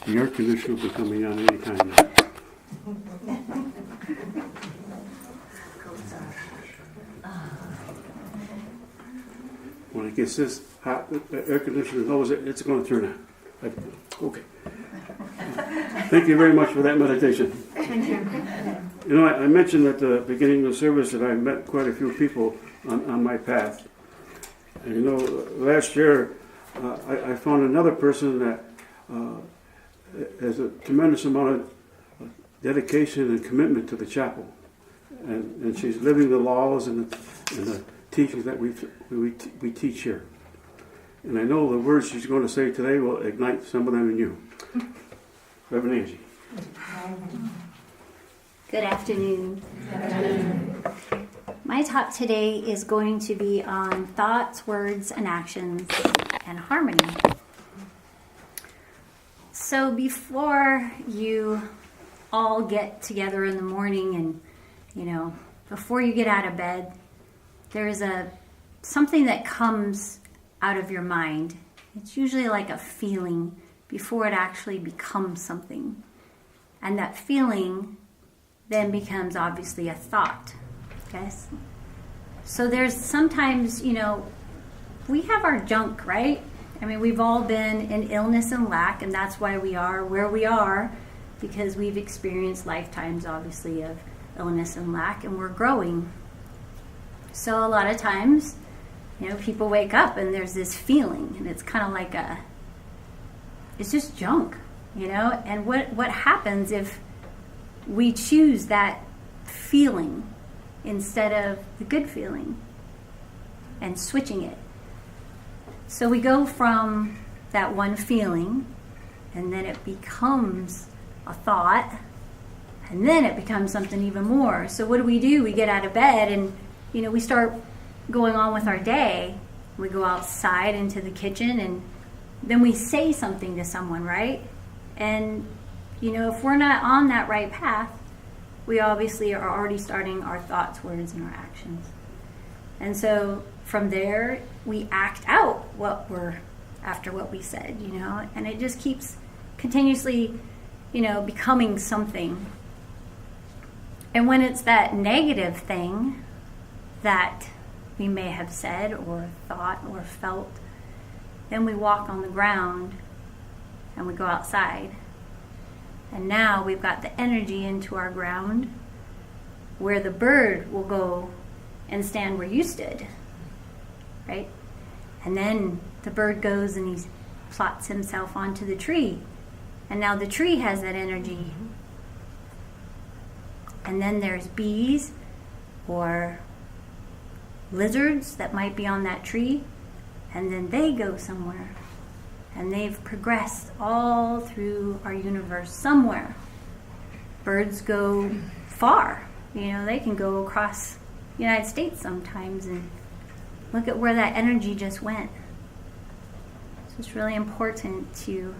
The air conditioner will be coming on any time now. When it gets this hot, the air conditioner knows it's going to turn on. Okay. Thank you very much for that meditation. You know, I mentioned at the beginning of the service that I met quite a few people on my path. And you know, last year I found another person that has a tremendous amount of dedication and commitment to the chapel. And she's living the laws and the teachings that we teach here. And I know the words she's going to say today will ignite some of them in you. Rev Angela. Good afternoon. My talk today is going to be on thoughts, words, and actions, and harmony. So before you all get together in the morning and, you know, before you get out of bed, there's something that comes out of your mind. It's usually like a feeling before it actually becomes something. And that feeling then becomes obviously a thought. Okay? So there's sometimes, you know, we have our junk, right? I mean, we've all been in illness and lack, and that's why we are where we are, because we've experienced lifetimes, obviously, of illness and lack, and we're growing. So a lot of times, you know, people wake up and there's this feeling, and it's kind of like it's just junk, you know? And what happens if we choose that feeling instead of the good feeling and switching it? So we go from that one feeling, and then it becomes a thought, and then it becomes something even more. So what do? We get out of bed and, you know, we start going on with our day. We go outside into the kitchen, and then we say something to someone, right? And, you know, if we're not on that right path, we obviously are already starting our thoughts, words, and our actions. And so from there, we act out after what we said, you know, and it just keeps continuously, you know, becoming something. And when it's that negative thing that we may have said or thought or felt, then we walk on the ground and we go outside. And now we've got the energy into our ground where the bird will go and stand where you stood, right? And then the bird goes and he plots himself onto the tree. And now the tree has that energy. And then there's bees or lizards that might be on that tree, and then they go somewhere. And they've progressed all through our universe somewhere. Birds go far. You know, they can go across the United States sometimes, and look at where that energy just went. So it's really important to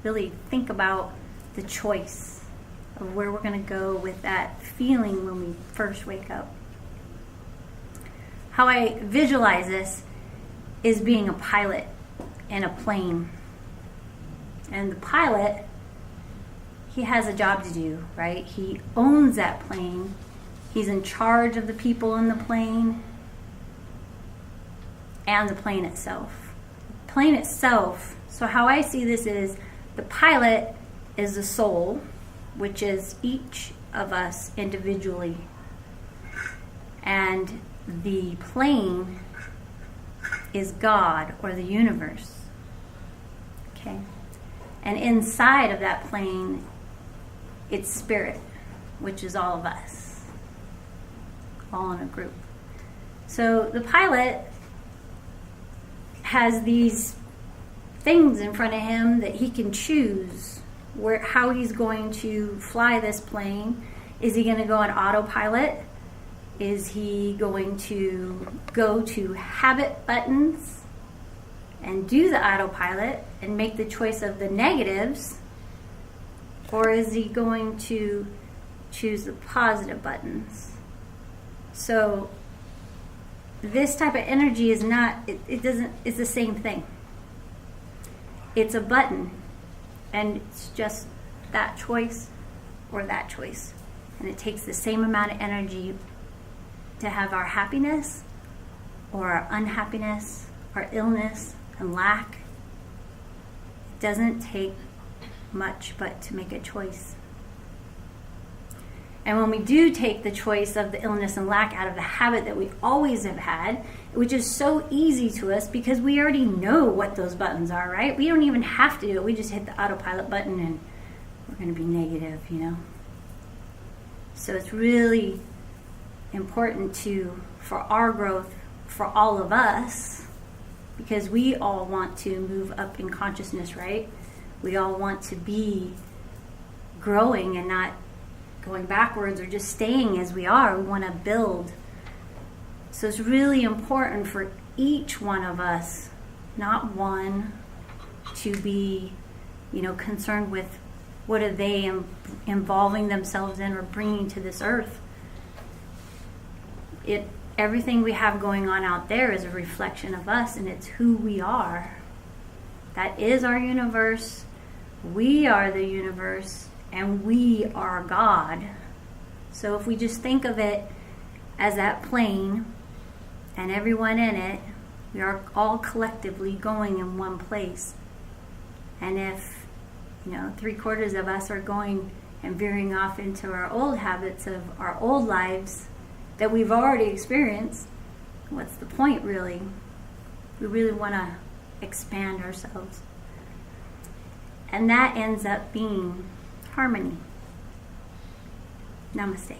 really think about the choice of where we're going to go with that feeling when we first wake up. How I visualize this is being a pilot in a plane. And the pilot, he has a job to do, right? He owns that plane. He's in charge of the people in the plane and the plane itself. The plane itself, so how I see this is the pilot is the soul, which is each of us individually. And the plane is God or the universe. Okay? And inside of that plane, it's spirit, which is all of us, all in a group. So the pilot has these things in front of him that he can choose how he's going to fly this plane. Is he going to go on autopilot? Is he going to go to habit buttons and do the autopilot and make the choice of the negatives? Or is he going to choose the positive buttons? So this type of energy is not, it's the same thing. It's a button. And it's just that choice or that choice. And it takes the same amount of energy to have our happiness or our unhappiness, our illness and lack. It doesn't take much but to make a choice. And when we do take the choice of the illness and lack out of the habit that we always have had, which is so easy to us because we already know what those buttons are, right? We don't even have to do it. We just hit the autopilot button and we're going to be negative, So it's really important for our growth, for all of us, because we all want to move up in consciousness, right? We all want to be growing and not going backwards or just staying as we are. We want to build. So it's really important for each one of us, not one, to be, concerned with what are they involving themselves in or bringing to this earth. Everything we have going on out there is a reflection of us, and it's who we are. That is our universe. We are the universe, and we are God. So if we just think of it as that plane and everyone in it, we are all collectively going in one place. And if 3/4 of us are going and veering off into our old habits of our old lives that we've already experienced, what's the point really? We really want to expand ourselves. And that ends up being harmony. Namaste.